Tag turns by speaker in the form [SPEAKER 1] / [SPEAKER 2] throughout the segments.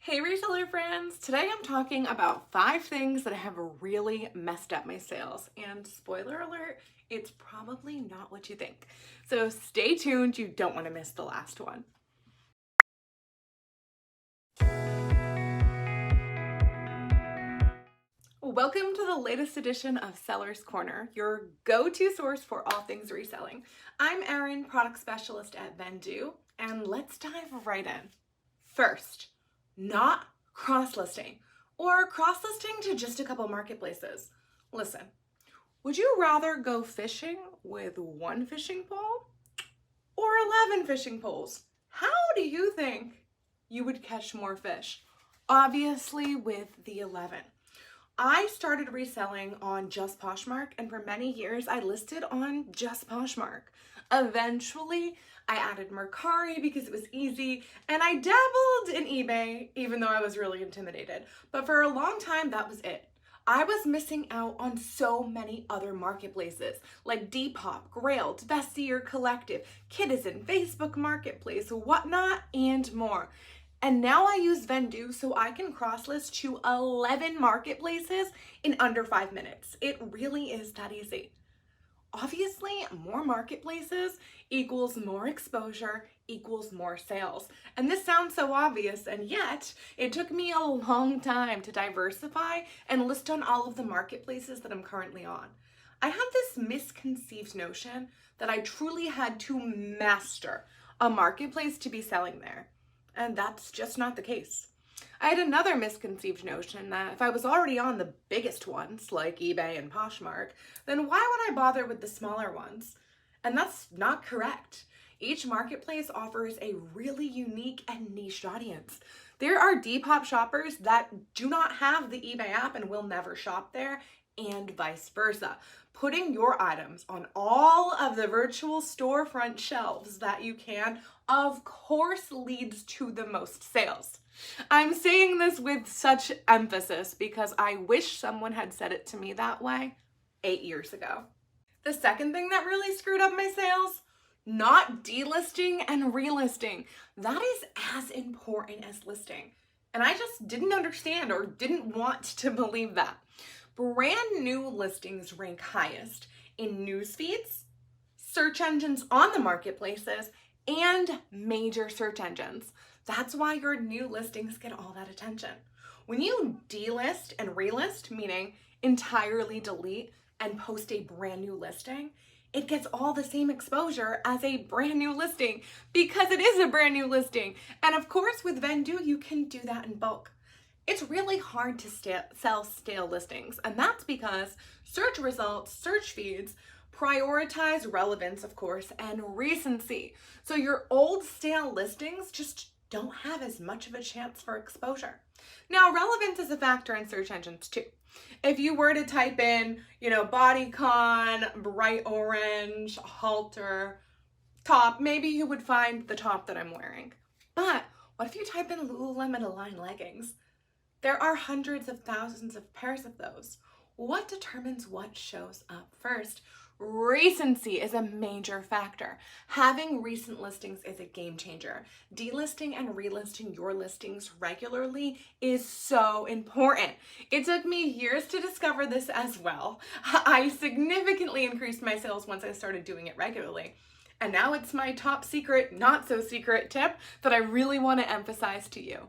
[SPEAKER 1] Hey reseller friends! Today I'm talking about 5 things that have really messed up my sales. And spoiler alert, it's probably not what you think. So stay tuned, you don't want to miss the last one. Welcome to the latest edition of Seller's Corner, your go-to source for all things reselling. I'm Erin, product specialist at Vendoo, and let's dive right in. First, not cross-listing or cross-listing to just a couple marketplaces. Listen, would you rather go fishing with 1 fishing pole or 11 fishing poles? How do you think you would catch more fish? Obviously with the 11. I started reselling on just Poshmark, and for many years I listed on just Poshmark. Eventually, I added Mercari because it was easy, and I dabbled in eBay even though I was really intimidated. But for a long time, that was it. I was missing out on so many other marketplaces like Depop, Grailed, Bestier Collective, Kitizen, Facebook Marketplace, Whatnot, and more. And now I use Vendoo so I can cross-list to 11 marketplaces in under 5 minutes. It really is that easy. Obviously, more marketplaces equals more exposure equals more sales. And this sounds so obvious, and yet it took me a long time to diversify and list on all of the marketplaces that I'm currently on. I had this misconceived notion that I truly had to master a marketplace to be selling there. And that's just not the case. I had another misconceived notion that if I was already on the biggest ones, like eBay and Poshmark, then why would I bother with the smaller ones? And that's not correct. Each marketplace offers a really unique and niche audience. There are Depop shoppers that do not have the eBay app and will never shop there, and vice versa. Putting your items on all of the virtual storefront shelves that you can, of course, leads to the most sales. I'm saying this with such emphasis because I wish someone had said it to me that way 8 years ago. The second thing that really screwed up my sales, not delisting and relisting. That is as important as listing. And I just didn't understand or didn't want to believe that. Brand new listings rank highest in news feeds, search engines on the marketplaces, and major search engines. That's why your new listings get all that attention. When you delist and relist, meaning entirely delete and post a brand new listing, it gets all the same exposure as a brand new listing because it is a brand new listing. And of course, with Vendoo, you can do that in bulk. It's really hard to sell stale listings, and that's because search results, search feeds, prioritize relevance, of course, and recency. So your old stale listings just don't have as much of a chance for exposure. Now, relevance is a factor in search engines too. If you were to type in, bodycon, bright orange, halter, top, maybe you would find the top that I'm wearing. But what if you type in Lululemon Align leggings? There are hundreds of thousands of pairs of those. What determines what shows up first? Recency is a major factor. Having recent listings is a game changer. Delisting and relisting your listings regularly is so important. It took me years to discover this as well. I significantly increased my sales once I started doing it regularly. And now it's my top secret, not so secret tip that I really want to emphasize to you.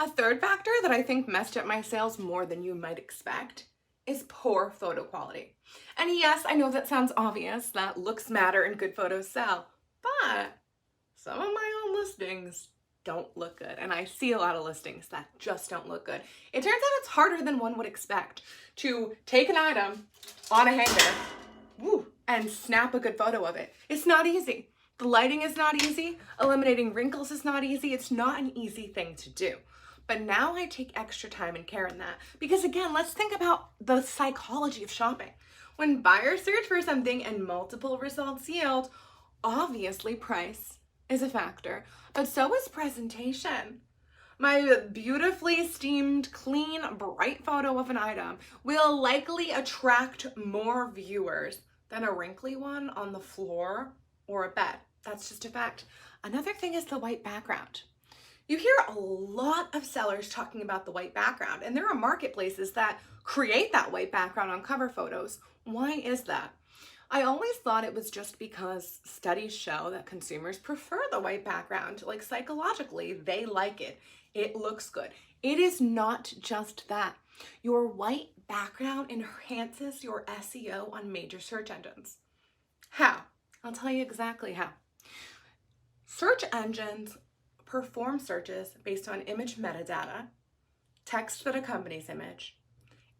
[SPEAKER 1] A third factor that I think messed up my sales more than you might expect is poor photo quality. And yes, I know that sounds obvious, that looks matter and good photos sell, but some of my own listings don't look good. And I see a lot of listings that just don't look good. It turns out it's harder than one would expect to take an item on a hanger and snap a good photo of it. It's not easy. The lighting is not easy. Eliminating wrinkles is not easy. It's not an easy thing to do. But now I take extra time and care in that because, again, let's think about the psychology of shopping. When buyers search for something and multiple results yield, obviously price is a factor, but so is presentation. My beautifully steamed, clean, bright photo of an item will likely attract more viewers than a wrinkly one on the floor or a bed. That's just a fact. Another thing is the white background. You hear a lot of sellers talking about the white background, and there are marketplaces that create that white background on cover photos. Why is that? I always thought it was just because studies show that consumers prefer the white background. Like psychologically, they like it. It looks good. It is not just that. Your white background enhances your SEO on major search engines. How? I'll tell you exactly how. Search engines perform searches based on image metadata, text that accompanies image,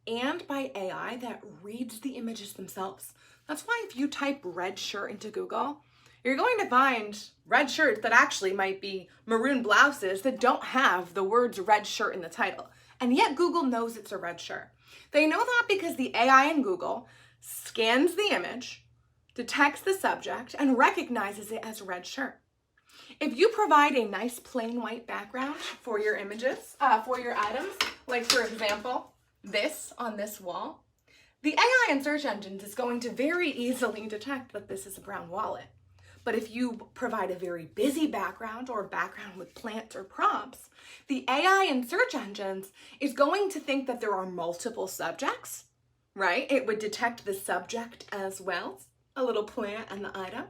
[SPEAKER 1] and by AI that reads the images themselves. That's why if you type red shirt into Google, you're going to find red shirts that actually might be maroon blouses that don't have the words red shirt in the title. And yet Google knows it's a red shirt. They know that because the AI in Google scans the image, detects the subject, and recognizes it as red shirt. If you provide a nice plain white background for your images, for your items, like for example, this on this wall, the AI in search engines is going to very easily detect that this is a brown wallet. But if you provide a very busy background or a background with plants or prompts, the AI in search engines is going to think that there are multiple subjects, right? It would detect the subject as well, a little plant and the item.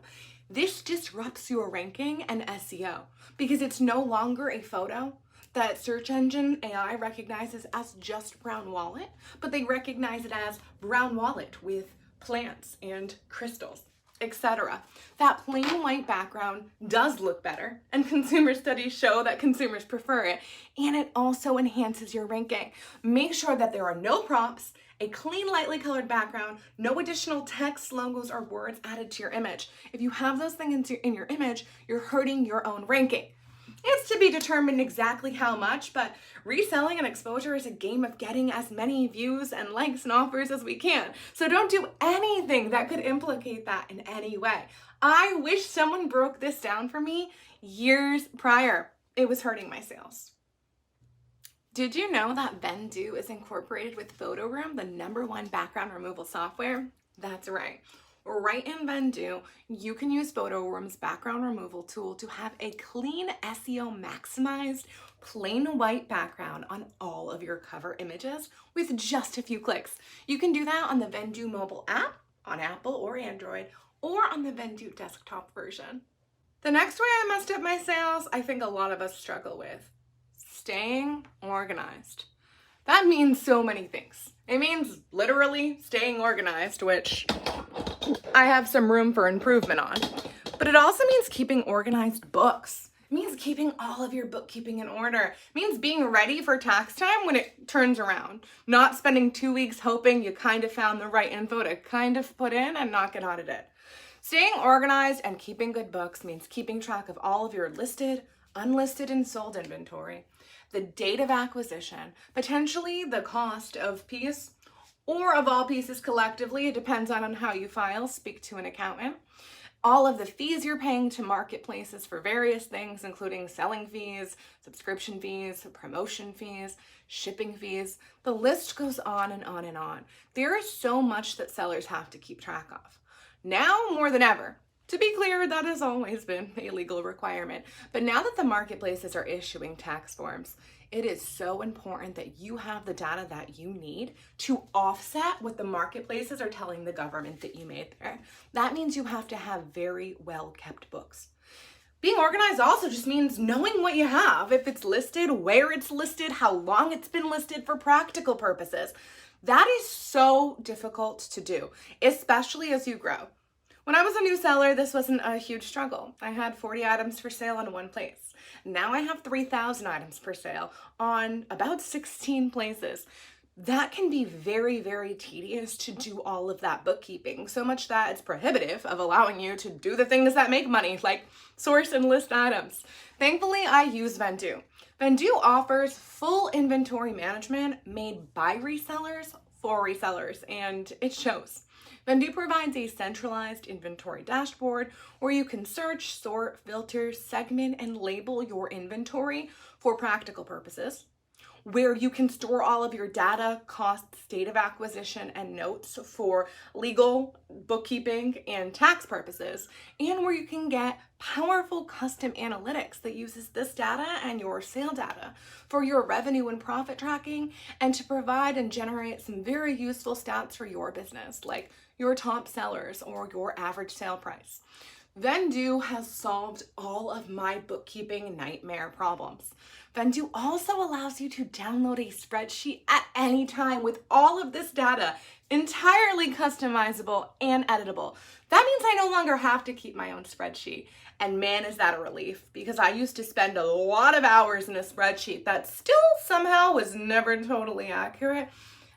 [SPEAKER 1] This disrupts your ranking and SEO because it's no longer a photo that search engine AI recognizes as just brown wallet, but they recognize it as brown wallet with plants and crystals, etc. That plain white background does look better, and consumer studies show that consumers prefer it, and it also enhances your ranking. Make sure that there are no prompts, a clean, lightly colored background, no additional text, logos, or words added to your image. If you have those things in your image, you're hurting your own ranking. It's to be determined exactly how much, but reselling and exposure is a game of getting as many views and likes and offers as we can. So don't do anything that could implicate that in any way. I wish someone broke this down for me years prior. It was hurting my sales. Did you know that Vendoo is incorporated with Photo Room, the #1 background removal software? That's right. Right in Vendoo, you can use Photo Room's background removal tool to have a clean, SEO maximized, plain white background on all of your cover images with just a few clicks. You can do that on the Vendoo mobile app, on Apple or Android, or on the Vendoo desktop version. The next way I messed up my sales, I think a lot of us struggle with. Staying organized. That means so many things. It means literally staying organized, which I have some room for improvement on. But it also means keeping organized books. It means keeping all of your bookkeeping in order. It means being ready for tax time when it turns around. Not spending 2 weeks hoping you kind of found the right info to kind of put in and not get audited. Staying organized and keeping good books means keeping track of all of your listed, unlisted, and sold inventory, the date of acquisition, potentially the cost of piece, or of all pieces collectively, it depends on how you file, speak to an accountant, all of the fees you're paying to marketplaces for various things, including selling fees, subscription fees, promotion fees, shipping fees. The list goes on and on and on. There is so much that sellers have to keep track of. Now more than ever. To be clear, that has always been a legal requirement, but now that the marketplaces are issuing tax forms, it is so important that you have the data that you need to offset what the marketplaces are telling the government that you made there. That means you have to have very well kept books. Being organized also just means knowing what you have, if it's listed, where it's listed, how long it's been listed for practical purposes. That is so difficult to do, especially as you grow. When I was a new seller, this wasn't a huge struggle. I had 40 items for sale in one place. Now I have 3,000 items for sale on about 16 places. That can be very, very tedious to do all of that bookkeeping, so much that it's prohibitive of allowing you to do the things that make money, like source and list items. Thankfully, I use Vendoo. Vendoo offers full inventory management made by resellers for resellers, and it shows. Vendoo provides a centralized inventory dashboard where you can search, sort, filter, segment, and label your inventory for practical purposes, where you can store all of your data, costs, date of acquisition, and notes for legal, bookkeeping, and tax purposes, and where you can get powerful custom analytics that uses this data and your sale data for your revenue and profit tracking, and to provide and generate some very useful stats for your business, like your top sellers or your average sale price. Vendoo has solved all of my bookkeeping nightmare problems. Vendoo also allows you to download a spreadsheet at any time with all of this data, entirely customizable and editable. That means I no longer have to keep my own spreadsheet. And man, is that a relief, because I used to spend a lot of hours in a spreadsheet that still somehow was never totally accurate.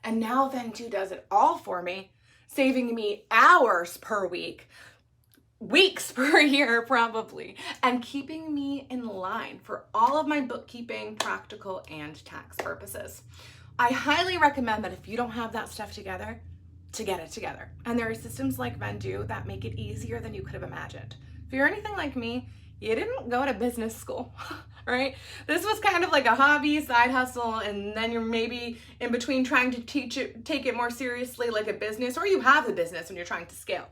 [SPEAKER 1] And now Vendoo does it all for me, saving me hours per week, weeks per year probably, and keeping me in line for all of my bookkeeping, practical, and tax purposes. I highly recommend that if you don't have that stuff together, to get it together. And there are systems like Vendoo that make it easier than you could have imagined. If you're anything like me, you didn't go to business school, right? This was kind of like a hobby, side hustle, and then you're maybe in between trying to take it more seriously like a business, or you have a business and you're trying to scale.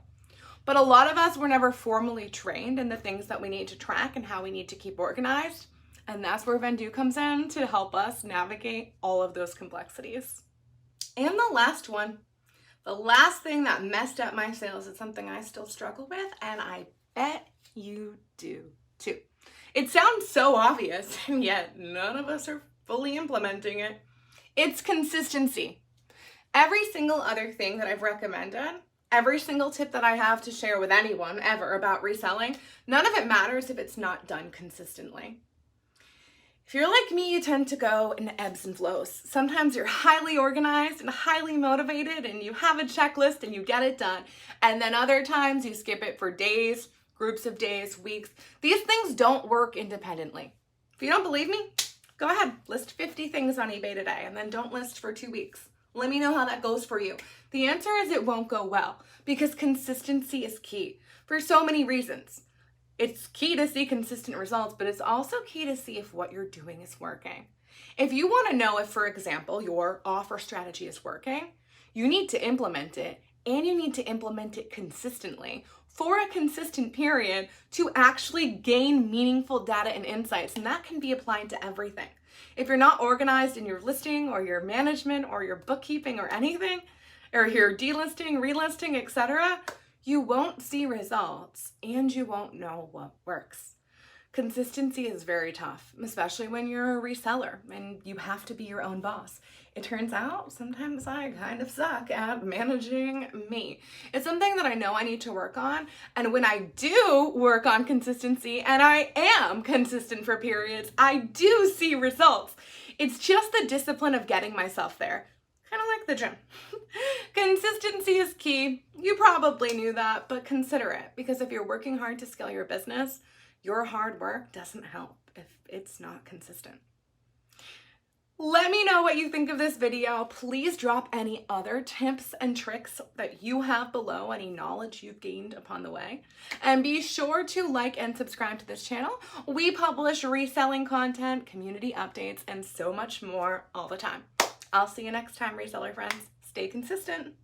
[SPEAKER 1] But a lot of us were never formally trained in the things that we need to track and how we need to keep organized. And that's where Vendoo comes in to help us navigate all of those complexities. And the last one, the last thing that messed up my sales is something I still struggle with, and I bet you do too. It sounds so obvious, and yet none of us are fully implementing it. It's consistency. Every single other thing that I've recommended, every single tip that I have to share with anyone ever about reselling, none of it matters if it's not done consistently. If you're like me, you tend to go in ebbs and flows. Sometimes you're highly organized and highly motivated and you have a checklist and you get it done. And then other times you skip it for days, groups of days, weeks. These things don't work independently. If you don't believe me, go ahead, list 50 things on eBay today and then don't list for 2 weeks. Let me know how that goes for you. The answer is it won't go well, because consistency is key for so many reasons. It's key to see consistent results, but it's also key to see if what you're doing is working. If you want to know if, for example, your offer strategy is working, you need to implement it, and you need to implement it consistently for a consistent period to actually gain meaningful data and insights, and that can be applied to everything. If you're not organized in your listing or your management or your bookkeeping or anything, or your delisting, relisting, etc., you won't see results and you won't know what works. Consistency is very tough, especially when you're a reseller and you have to be your own boss. It turns out sometimes I kind of suck at managing me. It's something that I know I need to work on, and when I do work on consistency, and I am consistent for periods, I do see results. It's just the discipline of getting myself there. Kind of like the gym. Consistency is key. You probably knew that, but consider it, because if you're working hard to scale your business, your hard work doesn't help if it's not consistent. Let me know what you think of this video. Please drop any other tips and tricks that you have below, any knowledge you've gained upon the way. And be sure to like and subscribe to this channel. We publish reselling content, community updates, and so much more all the time. I'll see you next time, reseller friends. Stay consistent.